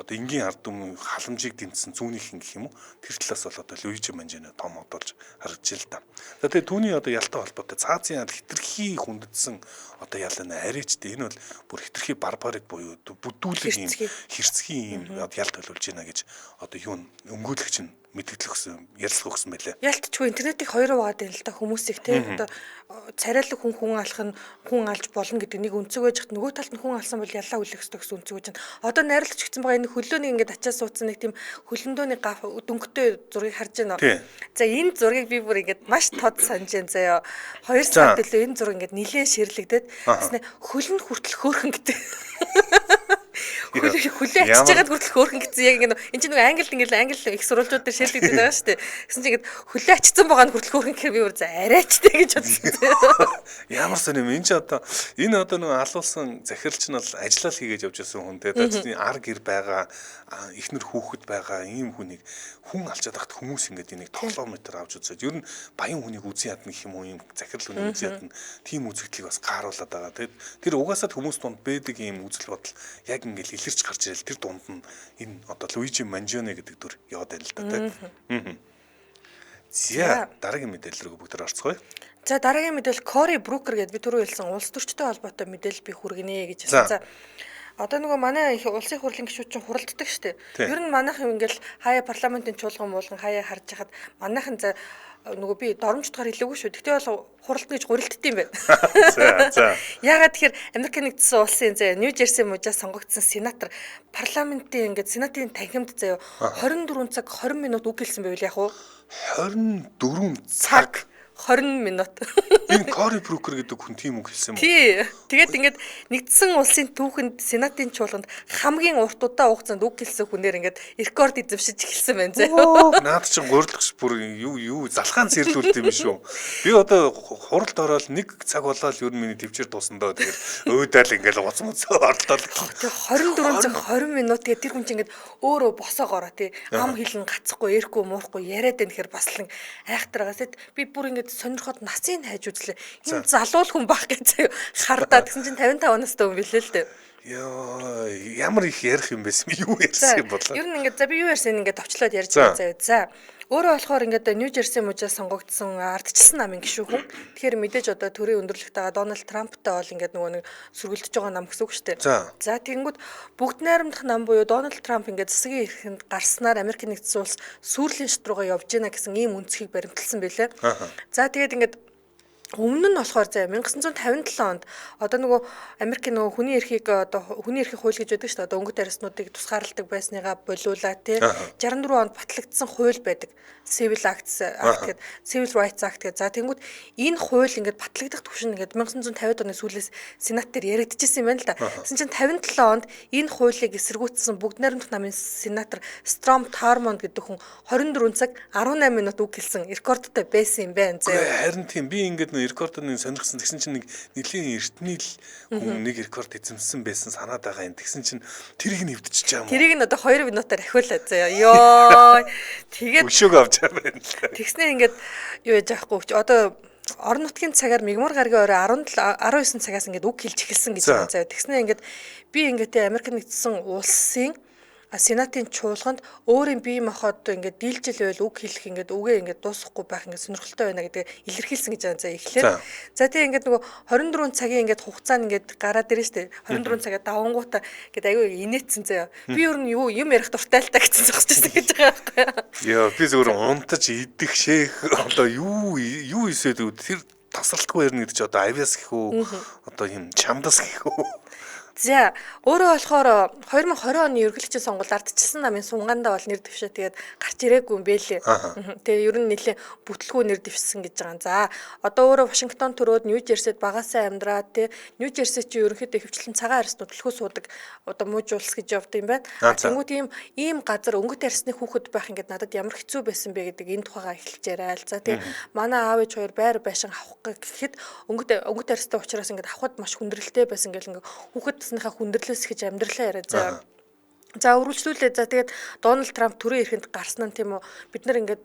одоо энгийн ард түмэн халамжийг дэмжсэн зүүнийхэн гэх юм уу. Тэр талаас бол одоо Луижи Манжони том одолж харагдж л да. За тэгээд түүний одоо ялтай холбоотой цаазын ял хитрхи хүндэтсэн одоо ялна арайчтэй. Энэ бол бүр хитрхи барбарик буюу бүдүүлэг юм хэрцгий юм ял төлөвлөж байна гэж одоо юу өмгөөлөгч нь мэдгэл өгсөн ярилцлага өгсөн байлээ. Ялтчгүй интернетийг хоёр угаад байна л да хүмүүсийг те одоо царайлаг хүн алах нь хүн алж болно гэдэг нэг өнцөг байж хат нөгөө талд нь хүн алсан бол яллаа үлэх ёстой гэсэн өнцөг байж байна. Одоо найруулагч гэсэн байгаа энэ хөлөөний ингээд ачаа суудсан нэг тийм хөлөндөөний гав дөнгөтэй зургийг харж байна. За энэ зургийг би бүр ингээд маш тод санаж байна заяа. 2 сар төлөө энэ зураг ингээд нилээн ширлэгдээд тэснэ хөл нь хүртэл хөөхөн гэдэг. Хүлээ ачиж байгаад хүртэл хөөрхөн гэсэн яг ингэ энэ чинь нэг англи их сурвалжууд дээр ширлэгдээд байгаа шүү дээ. Гэсэн чинь ингэ хүлээ ачсан байгаа нь хүртэл хөөрхөн гэхээр би бүр за арайчтай гэж бодсон. Ямар сон юм энэ ч одоо энэ одоо нэг алуулсан захирлч нь бол ажиллал хийгээд явж байсан хүн те. Тэний ар гэр байгаа ихнэр хүүхэд байгаа ийм хүнийг хүн алчаад тахт хүмүүс ингэ энийг тоглоометр авч үзээд ер нь баян хүнийг үзэн ядна гэх юм уу ийм захирал хүнийг үзэн ядна тийм үзэгдлийг бас гааруулад байгаа. Тэгээд тэр угаасаа хүмүүс донд байдаг ийм үзэл бодол яг ингээл илэрч гарч ирэл тэр дунд нь энэ одоо Луижи Манжони гэдэг дүр яваад байна л да тийм. За дараагийн мэдээлэл рүү бүгд орцгоё. За дараагийн мэдээлэл Кори Брукер гэдэг би түрүү хэлсэн улс төрчтэй холбоотой мэдээлэл би хүргэнэ гэж хэлсэн. За одоо нөгөө манай их улсын хурлын гишүүд чинь хуралддаг штеп. Ер нь манайхан ингээл хаяа парламентын чуулган муулган хаяа харж хахад манайхан за нөгөө би доромжтойгоор хэлээгүй шүү. Тэгтээ бол хуралдана гэж гурилддаг юм байна. За. Яагаад тэгэхээр Америк нэгдсэн улсын зэ Нью Жерси мужаас сонгогдсон сенатор парламентын ингээд сенатын танхимд заяа 24 цаг 20 минут үг хэлсэн байвал яг уу 24 цаг 20 минут. Энэ Cory Booker гэдэг хүн тийм үг хэлсэн юм уу? Тий. Тэгээд ингээд нэгдсэн улсын түүхэнд Сенатын чуулганд хамгийн урт удаа хугацаанд үг хэлсэн хүнээр ингээд рекорд эзэмшиж эхэлсэн байна заяа. Наад чинь гурилгч бүр юу залхаан цэрлүүлт юм шүү. Би одоо хуралд ороод 1 цаг болоод ер нь миний төвчээр дуусандаа тэгэхээр өөдөөл ингээл уц мөцөө орлоо. Тэгээ 24 цаг 20 минут тэгээ тэр хүн чинь ингээд өөрөө босоогоороо тий ам хилэн гацхгүй эрхгүй муурахгүй яриад байна гэхээр бас л айхтаргаас би бүр ингээд сонирхоод насыг хайж үзлээ. Энэ залуул хүн бах гэж хардаа тэгсэн чинь 55 настай хүн билээ л дээ. Яа, ямар их ярих юм байсан юу ярьсан юм болоо. Ер нь ингээд за би юу ярьсан ингээд товчлоод ярьж байгаа заяа. За. Өөрөө болохоор ингээд Нью Жерси мужаас сонгогдсон ардчилсан намын гишүүн хүн. Тэгэхээр мэдээж одоо төрийн өндөрлөгтэйгээ Дональд Трамптай бол ингээд нөгөө нэг сөргөлдөж байгаа нам гэсэн үг шүү дээ. За тэгэнгүүт бүгд найрамдах нам буюу Дональд Трамп ингээд засгийн эрхэнд гарснаар Америк нэгдсэн улс сүрлийн шат руугаа явж гинэ гэсэн ийм үнцгийг баримталсан байлээ. За тэгээд ингээд өмнө нь болохоор заа 1957 онд одоо нөгөө Америкийн нөгөө хүний эрхийг одоо хүний эрхийн хууль гэж байдаг шүү дээ. Одоо өнгөт арьснуудыг тусгаарладаг байсныгаа болиулаа тий. 64 онд батлагдсан хууль байдаг. Civil Acts Act гэдэг Civil Rights Act гэдэг. За тэнгууд энэ хууль ингээд батлагдах түвшин ингээд 1950-ад оны сүүлээс Сенат дээр яригдчихсэн юм байна л да. Тэгсэн чинь 57 онд энэ хуулийг эсэргүүцсэн бүгд найрамдах намын сенатор Strom Thurmond гэдэг хүн 24 цаг 18 минут үг хэлсэн рекордтой байсан юм байна заа. Харин тийм би ингээд рекордыг сонирхсан тэгсэн чинь нэг нэлийн эртнийл хүн нэг рекорд эзэмсэн байсан санаад байгаа юм. Тэгсэн чинь тэрийг нь эвдчихэж байгаа юм. Тэрийг нь одоо 2 минутаар ахиулаад заяа. Йоо. Тэгээд өшөөг авч байгаа байна. Тэгснээр ингээд юу яж аахгүй ч одоо орон нутгийн цагаар мигмар гаргийн орой 19 цагаас ингээд үг хэлж эхэлсэн гэж байна заяа. Тэгснээр ингээд би ингээд Америк нэгдсэн улсын Сенатын чуулганд өөрийн бие махбод ингээд дийлжил байл үг хэлэх ингээд үгээ ингээд дуусахгүй байх ингээд сонирхолтой байна гэдэг илэрхийлсэн гэж байгаа эхлээд. За тэгээ ингээд нөгөө 24 цагийн ингээд хугацаанд ингээд гараад ирэн штэ. 24 цагаа давангуута ингээд аюу инээдсэн заяа. Би ер нь юу юм ярих дуртай л та гэсэн зогсчихсан гэж байгаа байхгүй юу. Яа би зөвхөн унтаж идэх шээх одоо юу ийсэд тэр тасралтгүй ярина гэдэг чи одоо авиас гэх үү одоо юм чамдас гэх үү. За өөрөө болохоор 2020 оны ерөнхийлөгчийн сонгуульд ардчилсан намын сунгаандаа бол нэр дэвшээ тэгээд гарч ирээгүй юм бэлээ. Тэгээ ер нь нэлээ бүтлгүй нэр дэвшсэн гэж байгаа. За одоо өөрөө Вашингтон төрөөд Нью Жерсид багасаа амьдраад тий Нью Жерси чи ерөнхийдөө хөвчлэн цагаан арьс нудлахөө суудаг одоо мууж улс гэж явд юм байна. Тэнгүүд ийм газар өнгөт арьсны хүүхэд байх ингээд надад ямар хэцүү байсан бэ гэдэг энэ тухайгаа эхэлж яриад. За тий манай аав ээж хоёр байр байшин авах гэхэд өнгөт арьстай учраас ингээд авахд маш хүндрэлтэй байсан гэл ингээд хүүхэд хүндрэлээс гэж амьдралаа яриа. За өргөлжлүүлээ. За тэгээд Дональд Трамп төрийн эрхэнд гарсан нь тийм үү бид нар ингээд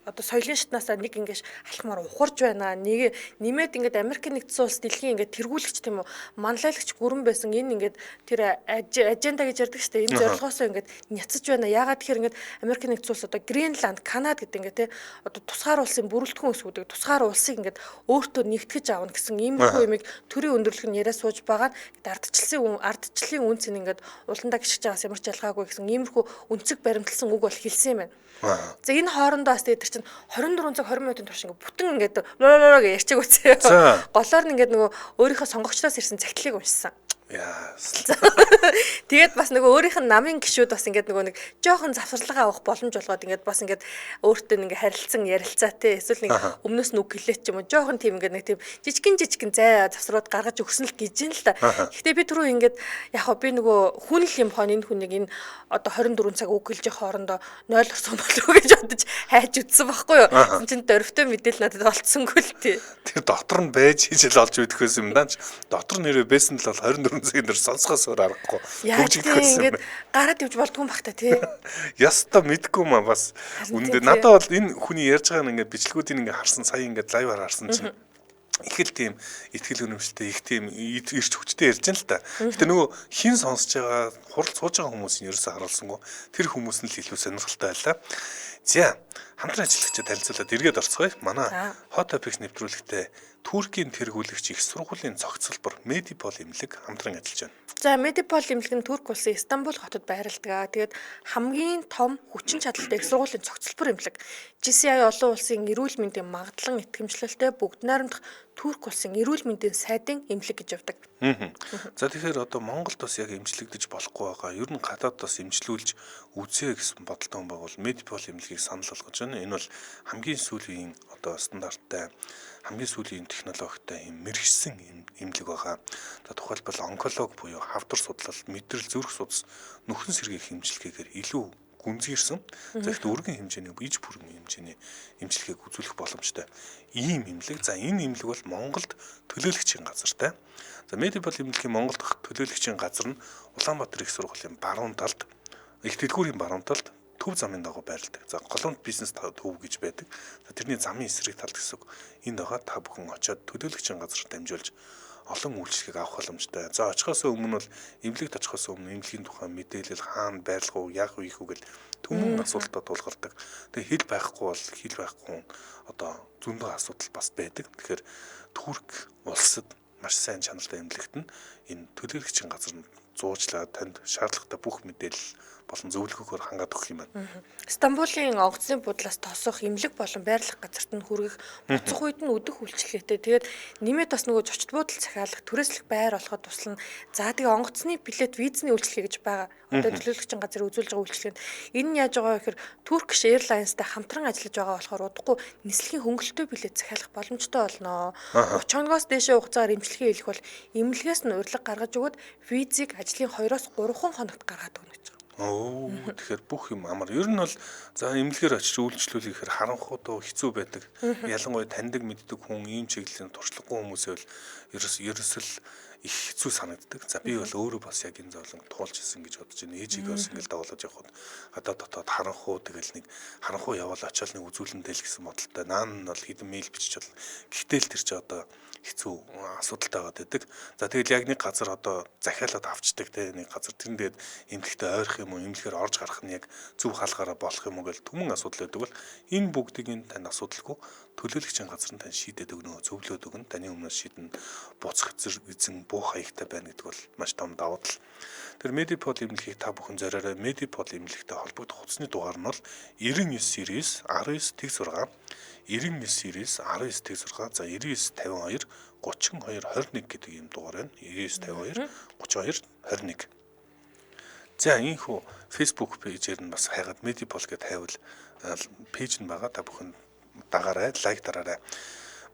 одоо соёлын шатнаасаа нэг ингээд алхмаар ухарж байна. Нэг нэмээд ингээд Америк нэгдсэн улс дэлхийн ингээд тэргүүлэгч тийм үү манлайлагч гүрэн байсан. Энэ ингээд тэр аженда гэж ярьдаг шүү дээ. Энэ зорилгоосоо ингээд няцаж байна. Яагаад тэгэхээр ингээд Америк нэгдсэн улс одоо Гренланд, Канада гэдэг ингээд тий одоо тусгаар улсын бүрэлдэхүүн ус гэдэг тусгаар улсыг ингээд өөртөө нэгтгэж аавна гэсэн иймэрхүү юмыг төрийн өндөрлөг нь яриа сууж байгаа. Ардчлалын үнц нь ингээд уландаа гიშгэж байгаас ямар ялгаагүй гэсэн иймэрхүү үнцэг баримталсан үг бол хэлсэн юм байна. За энэ хоорондоо бас тэр чинь 24 цаг 20 минутын турш ингээд бүтэн ингээд лололоо гэж ярьчих үсээ. Голоор нь ингээд нөгөө өөрийнхөө сонгогчдоос ирсэн загтлыг уншсан. Яа. Тэгээд бас нөгөө өөрийнх нь намын гишүүд бас ингээд нөгөө нэг жоохон завсарлага авах боломж олгоод ингээд бас ингээд өөртөө ингээд харилцсан ярилцаатай эсвэл нэг өмнөөс нь үг хэлээч юм уу жоохон тийм ингээд нэг тийм жижигэн зай завсрууд гаргаж өгсөн л гэж юм л та. Гэхдээ би түрүү ингээд яг хоо би нөгөө хүн л юм хон энэ хүнийг энэ одоо 24 цаг үг хэлж явах хоорондоо 0 орсон болов гэж бодож хайж үтсэн байхгүй юу. Энд чинь дөрвтэй мэдээл надад болцсонгүй л тий. Тэр дотор нь байж хийж л олж өгдөхөөс юм даа. Дотор нэрээ байсан л 24 цагийн дөр сонсгоосоор аргагүй. Бүгжигдэхсэн ингээд гараад явж болдгүй юм бах та тий. Яста мэдгүй маа бас үндэ надад бол энэ хүний ярьж байгаа нь ингээд бичлэгүүдийг ингээд харсан сая ингээд лайваар харсан чинь их л тийм ихтгэл үнэмшилтэй их тийм ирч хүчтэй ярьж байна л та. Гэтэ нөгөө хин сонсож байгаа хурал сууж байгаа хүмүүсийн ерөөсөө харуулсангүй тэр хүмүүс нь л илүү сонирхолтой байлаа. За хамтран ажиллагчид танилцуулаад эргээд орцгоё. Манай Hot Topics нэвтрүүлэгтээ Туркийн тэргүүлэгч их сургуулийн цогцлбор Медипол эмнэлэг хамтран ажиллаж байна. За Медипол эмнэлэг нь Турк улсын Стамбул хотод байрладаг. Тэгээд хамгийн том хүчин чадалтай их сургуулийн цогцлбор эмнэлэг. GCI олон улсын эрүүл мэндийн магадлан итгэмжлэлтэй бүгд найрамдах Турк улсын эрүүл мэндийн сайдын эмнэлэг гэж явдаг. За тэгэхээр одоо Монголд бас яг эмчлэгдэж болохгүй байгаа. Ер нь гадаад бас эмчлүүлж үзье гэсэн бодолтой хүн байгуул Медипол эмнэлгийг санал болгож байна. Энэ бол хамгийн сүүлийн одоо стандарттай хамгийн сүүлийн технологитой юм мэрэгсэн эмнэлэг байгаа. За тухайлбал онколог буюу хавдар судлал, мэдрэл зүрх судас, нүхэн сэргийн хэмжлэгээр илүү гүнзгийрсэн. За ихт өргөн хэмжээний иж бүрэн хэмжээний эмчилгээг үзүүлэх боломжтой. Ийм эмнэлэг. За энэ эмнэлэг бол Монголд төлөөлөгчийн газартай. За Медипол эмнэлгийн Монголд дах төлөөлөгчийн газар нь Улаанбаатар их сургуулийн баруун талд, их дэлгүүрийн баруун талд төв замын дагуу байрладаг. За голомт бизнес төв гэж байдаг. За тэрний замын эсрэг талд гэсэн. Энд байгаа та бүхэн очиод төлөөлөгчийн газар дамжуулж олон үйлчлэгийг авах боломжтой. За очихоос өмнө бол эмнэлэгт очихоос өмнө эмнэлгийн тухай мэдээлэл хаана байрлах уу, яах вэ гэх түмэн асуултад тулгардаг. Тэгээ хэл байхгүй бол хэл байхгүй одоо зөндөө асуудал бас байдаг. Тэгэхээр Турк улсад маш сайн чанартай эмнэлэгт нь энэ төлөөлөгчийн газар нь зуужлаад танд шаардлагатай бүх мэдээлэл болон зөвлөгөөгөөр хангаад өгөх юм байна. Стамбулын онгоцны буудлаас тосох эмнэлэг болон байрлах газарт нь хүргэх буцах үед нь өдөх үйлчлэгээтэй. Тэгээд нэмээд бас нөгөө зочд буудал захиалах, түрээслэх байр олоход туслана. За тэгээ онгоцны билет, визний үйлчлэгээ гэж байгаа. Одоо төлөөлөгчийн газар үзүүлж байгаа үйлчлэг нь энэ нь яаж байгаа вэ гэхээр Turkish Airlines-тай хамтран ажиллаж байгаа болохоор удахгүй нислэгийн хөнгөлөлтөө билет захиалах боломжтой болно. 30 хоногоос дээшээ хугацаагаар эмчилгээ хийх бол эмнэлгээс нь урилга гаргаж өгөөд визийг ажлын 2-оос 3 хоногт гаргаад өгнө гэж. Тэгэхээр бүх юм амар. Ер нь бол за эмнэлгээр очиж үйлчлүүлэх гэхээр харанхуй хэцүү байдаг. Ялангуяа таньдаг мэддэг хүн ийм чиглэлийн туршлагагүй хүмүүсээ ерөөсөл их хэцүү санагддаг. За би бол өөрөө бас яг энэ зовлон туулж исэн гэж бодож байна. Ээжигээ бас ингээл дагуулж явхад гадаад дотоод харанхуй тэгэл нэг харанхуй явал очиод нэг үзүүлэнтэй л гэсэн бодолтой. Наан нь бол хэдэн мэйл бичиж бол гэхдээ л тэр чи одоо хэцүү асуудалтай байдаг. За тэгэл яг нэг газар одоо захиалаад авчдаг те нэг газар тэр нь тэгээд эмнэлэгтэй ойрох юм уу эмнэлгээр орж гарах нь яг зөв хаалгаараа болох юм уу гэл түмэн асуудал байдаг бол энэ бүгдийг нь тань асуудалгүй төлөөлөгчийн газар нь тань шийдээд өгнө зөвлөд өгнө таны өмнөөс шийдэн буцах эзэн буух хаягтай байна гэдэг бол маш том давуу тал. Тэр Медипол эмнэлгийг та бүхэн зориорой. Медипол эмнэлэгтэй холбогдох утасны дугаар нь бол 99 series 19/6 99 series 19/6 за 9952 3221 гэдэг ийм дугаар байна. 9952 3221. За ийхүү Facebook пэйжээр нь бас хайгаад Медипол гэдээ хайвал пэйж нь байгаа. Та бүхэн дагаарай, лайк дараарай.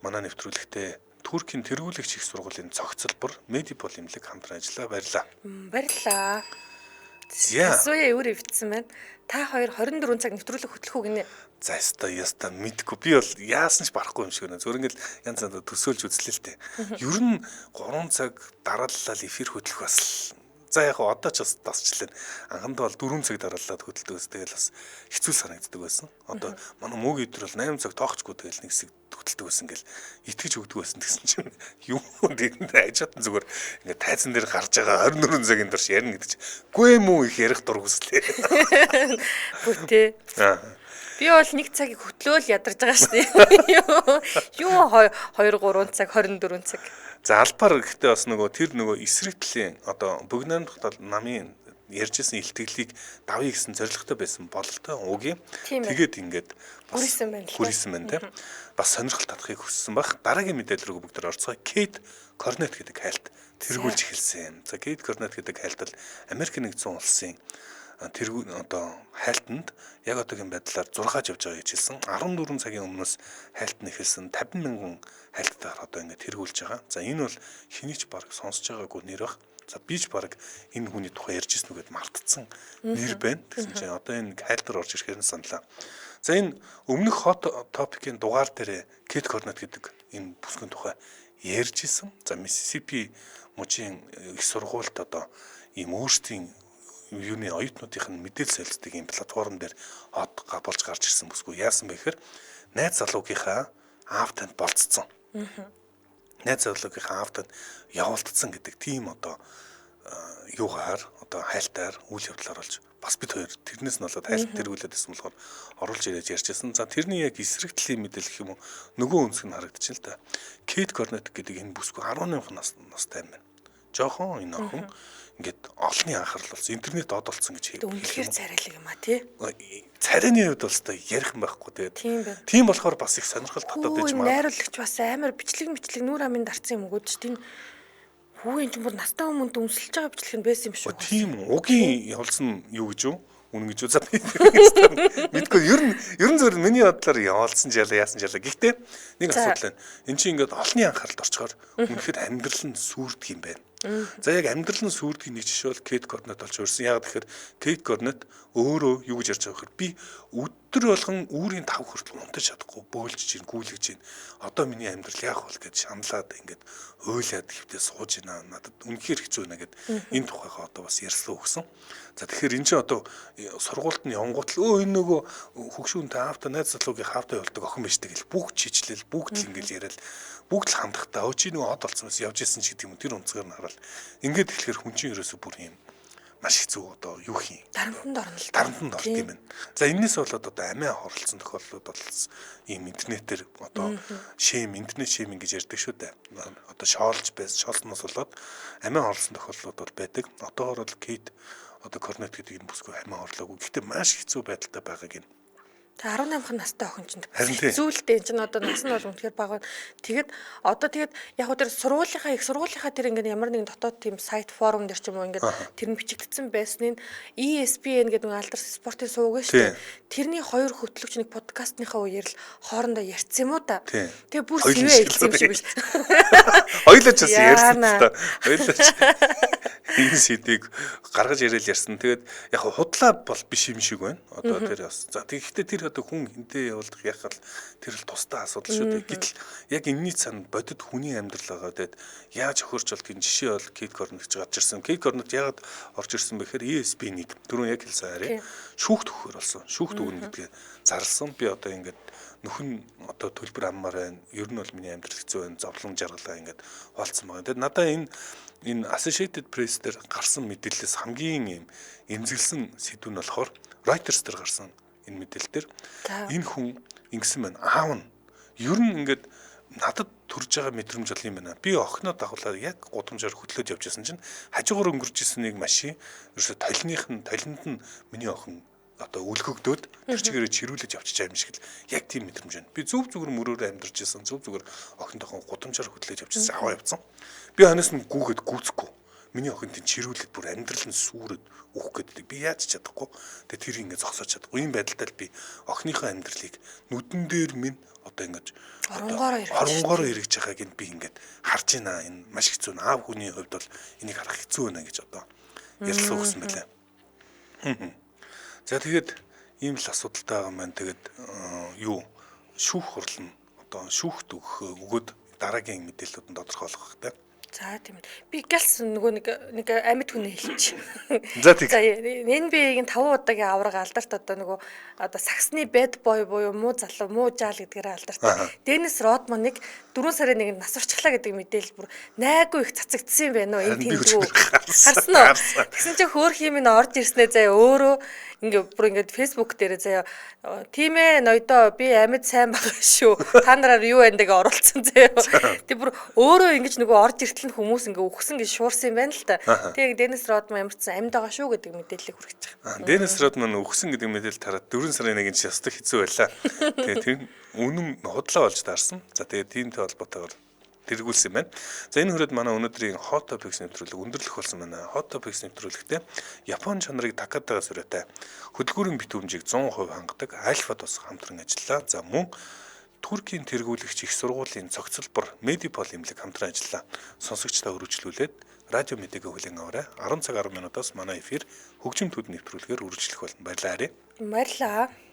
Манай нэвтрүүлэгтээ Туркийн тэргүүлэгч их сургуулийн цогцлбор Медипол эмнэлэг хамтран ажиллаа. Баярлалаа. Баярлалаа. Асууя өөрөө битсэн байна. Та хоёр 24 цаг нэвтрүүлэг хөтлөх үг гинэ. За яста мэдгүй. Би бол яасан ч барахгүй юм шиг байна. Зөв ингээл янз янзаа төсөөлж үзлээ л дээ. Ер нь 3 цаг дараалал эфир хөтлөх бас за яг одоо ч бас тасчлаа. Анханд бол 4 цаг дараалаад хөтэлдэгс тэгэл бас хэцүү санагддаг байсан. Одоо манай мөг өдөр бол 8 цаг тоохчгүй тэгэл нэг хэсэг хөтэлдэг байсан гэл итгэж өгдөг байсан гэсэн чинь юм дэрэндээ ажиад зүгээр ингээд тайзан дээр гарч байгаа 24 цагийн турш ярина гэдэг чинь гүй юм уу их ярих дургүйслээ. Бүтээ. Би бол 1 цагийг хөтлөөл ядарч байгаа шүү дээ. Юу 2 3 цаг 24 цаг. За албаар гэхдээ бас тэр эсрэг талын одоо бүгнамдах тал намын ярьжсэн илтгэлийг давъя гэсэн зорилготой байсан бололтой уг юм. Тэгээд ингээд хүрсэн байна тийм. Бас сонирхол татахыг хүссэн баг. Дараагийн мэдээлэл рүү бүгд орцгоё. Kate Cornet гэдэг хайлт тэргүүлж эхэлсэн. За Kate Cornet гэдэг хайлт бол Америк нэгдсэн улсын тэргүүн одоо хайлтанд яг одоогийн байдлаар 6 явж байгаа гэж хэлсэн. 14 цагийн өмнөөс хайлт нь эхэлсэн 50,000 хайлттайгаар одоо ингээд тэргүүлж байгаа. За энэ бол хэний ч баг сонсож байгаагүй нэр баг. За би ч баг энэ хүний тухай ярьжсэн үгээд мартцсан нэр байна. Тэгсэн чинь одоо энэ хайлтар орж ирэхээр нь саналаа. За энэ өмнөх hot topic-ийн дугаар дээр Kate Cornet гэдэг энэ бүсгийн тухай ярьжсэн. За Mississippi мужийн их сургуульд одоо ийм өөрсдийн юуны оюутнуудын мэдээлэл солилцдог юм платформ дээр болж гарч ирсэн бүсгүй яасан бэ гэхээр найз залуугийнхаа аавтанд болцсон. Найз залуугийнхаа аавтанд явуулдсан гэдэг тийм одоо юугаар одоо хайлтаар үйл явдлаар болж бас бид хоёр тэрнээс нь болоод хайлт тэргүүлээд байсан болохоор оруулж ирээд ярьжсэн. За тэрний яг эсрэг талын мэдээлэл юм уу нөгөө өнцөг нь харагдчихэв л да. Кейт Корнет гэдэг энэ бүсгүй 18 настай юм байна. Жохон энэ охин ингээд олонний анхаарал болсон. Интернет од болсон гэж хэлэх юм. Үнэхээр царайлаг юм а тий. Царайны хувьд бол та ярих юм байхгүй тэгээд. Тийм болохоор бас их сонирхол татаад байж магадгүй. Найруулагч бас амар бичлэг нүүр амын дарцсан юм өгөөд чинь хүү энэ ч бүр настай хүмүүнд өмсөлж байгаа бичлэг нь байсан юм шүү. Тийм угийн явуулсан юу гэж юу? Үнэн гэж үү? За мэдгүй ер нь зөвхөн миний бодлоор явуулсан жаалаа яасан жаалаа. Гэхдээ нэг асуудал байна. Энд чинь ингээд олонний анхааралд орчхоор үнэхээр амьдрал нь сүрдэг юм байна. За яг амьдрал нь сүрдгийн нэг жишээ бол Кейт Корнет болж өрсөн. Яг тэгэхээр Кейт Корнет өөрөө юу гэж ярьж байгаа гэхээр би өдөр болгон үүрийн 5 хүртэл унтаж чадахгүй бөөлж чинь гүйлгэж чинь одоо миний амьдрал яах вэ гэж шаналаад ингээд ойлаад хөвтөө сууж байна. Надад үнэхээр хэцүү байна гэд энэ тухайгаа одоо бас ярьслаа өгсөн. За тэгэхээр эн чинь одоо сургуульд нь явангуутл энэ нөгөө хөгшүүнтэй аавта найз залуугийн хаавтай болдог охин байж тэгэл бүгд чичлэл бүгд л ингээд яриад бүгд л хандахтаа чи нөгөө од болсон бас явж исэн ч гэдэг юм тэр онцгойр нь хараад ингээд тэгэхээр хүн чинь ерөөсөө бүр юм маш хэцүү одоо юу хий дарамтанд орд юм байна. За энэс болоод одоо амиа хорлцсон тохиолдлууд бол ийм интернетээр одоо интернет шейминг гэж ярьдаг шүү дээ. Одоо шоолсноос болоод амиа хорлцсон тохиолдлууд бол байдаг. Одоогоор бол Кейт одоо Корнет гэдэг энэ бүсгүй амиа хорлоогүй. Гэхдээ маш хэцүү байдалтай байгааг нь 18 настай охин чинь зүйлтэй энэ чинь одоо нас нь бол үнэхээр бага. Тэгээд одоо яг хөө тэр их сургуулийнхаа тэр ингээд ямар нэгэн дотоод тийм сайт форум дээр ч юм уу ингээд тэр нь бичигдсэн байсныг ESPN гэдэг нэг алдар спортын сувг шүү дээ. Тэрний хоёр хөтлөгч нэг подкастныхаа үеэр л хоорондоо ярьсан юм уу та. Тэгээ бүр сэвэ хэлсэн юм шиг биш. Ойлооч бас ярьсан л та. Ойлооч энэ сэдвийг гаргаж ирээл ярьсан. Тэгээд яг худлаа бол биш юм шиг байна. Одоо тэр бас. За тэгэхдээ тэр одоо хүн хинтээ явуулах яг л тэр л тусдаа асуудал шүү дээ. Гэтэл яг энэний цаанд бодит хүний амьдрал байгаа. Тэгээд яаж өхөрч бол тийм жишээ бол Кейт Корнет гэж гарч ирсэн. Кейт Корнет яагаад орж ирсэн бэхээр ESPN-ийг түрүүн яг хэлсэн харъя. Шүүхт өгөхөр болсон. Шүүхт өгнө гэдгээ зарласан. Би одоо ингээд нөхөн одоо төлбөр аммаар байна. Ер нь бол миний амьдрал хэцүү байна. Зовлон жаргалаа ингээд хуалцсан байгаа. Тэгээд надаа энэ Associated Press дээр гарсан мэдээлэлээс хамгийн юм эмзэглсэн сэдв нь болохоор Reuters дээр гарсан энэ мэдээлэл дээр энэ хүн ингэсэн байна. Аав нь ер нь ингээд надад төрж байгаа мэдрэмж бол юм байна. Би охиноо дагуулаад яг гудамжаар хөтлөөд явж байсан чинь хажуугаар өнгөрч исэн нэг машин ерөөсө толинд нь миний охин одоо үлгөгдөөд тэр чигээрээ чирүүлж явчих юм шиг л яг тийм мэдрэмж байна. Би зүг зүгээр мөрөөр амьдарч исэн. Зүг зүгээр охинтойхон гудамжаар хөтлөөж явчихсан. Аваа явцсан. Би ханаас нь гүүгээд гүйцэхгүй. Миний охин тийм чирүүлээд бүр амьдрал нь сүрээд өөх гэдэг. Би яаж чадахгүй. Тэгээ тэр ингэ зогсооч чадахгүй. Ийм байдалтай л би охиныхоо амьдралыг нүдэн дээр минь одоо ингэж оронгороо эргэж байгааг нь би ингээд харж байна. Энэ маш хэцүү. Аав хүний хувьд бол энийг харах хэцүү байна гэж одоо ярьсан өгсөн байлаа. За тэгээд ийм л асуудалтай байгаа маань тэгээд шүүх хурлна одоо шүүхт өгөөд дараагийн мэдээллүүд нь тодорхойлох хэрэгтэй. За тийм ээ. Би гэлс нөгөө нэг амьд хүнээ хэлчих. За тийм. За NBA-ийн 5 удаагийн авраг алдарт одоо саксны bad boy буюу муу залуу, муу жаал гэдгээр алдартай. Денис Родманыг 4 сарын 1-нд нас орчихлаа гэдэг мэдээлэл бүр найгүй их цацагдсан юм байна уу? Энэ тэмдгүү. Харсан уу? Тэгсэн чинь хөөх юм ин орж ирснээр заяа өөрөө ингээд Facebook дээр заяа тийм ээ ноёдоо би амьд сайн байгаа шүү. Та нараар юу байна дэг оруулсан заяа. Тэг бүр өөрөө ингэж нөгөө орж иртэл хүмүүс ингээ өгсөн гэж шуурсан юм байна л та. Тэг Денис Родман ямарчсан амьд байгаа шүү гэдэг мэдээллийг хүргэж байгаа. Денис Родман өгсөн гэдэг мэдээлэл тараад 4 сарын 1-нд ястах хэцүү байлаа. Тэгээ тэр үнэн худлаа болж таарсан. За тэгээ тиймтэй холбоотойгоор тэргүүлсэн байна. За энэ хүрээд манай өнөөдрийн Hot Topics нэвтрүүлэг өндөрлөх болсон байна. Hot Topics нэвтрүүлэгтээ Японы чанарыг Такатагаас өрөөтэй хөдөлгүүрийн битүүмжийг 100% хангадаг Альфад бас хамтран ажиллаа. За мөн Туркийн тэргүүлэгч их сургуулийн цогцлбор Медипол имлэг хамтран ажиллаа. Сонсогчдаа өргөжлүүлээд радио мэдээг хүлээн аваарай. 10 цаг 10 минутаас манай эфир хөгжим төд нэвтрүүлгээр үргэлжлэх болно. Баярлалаа. Баярлалаа.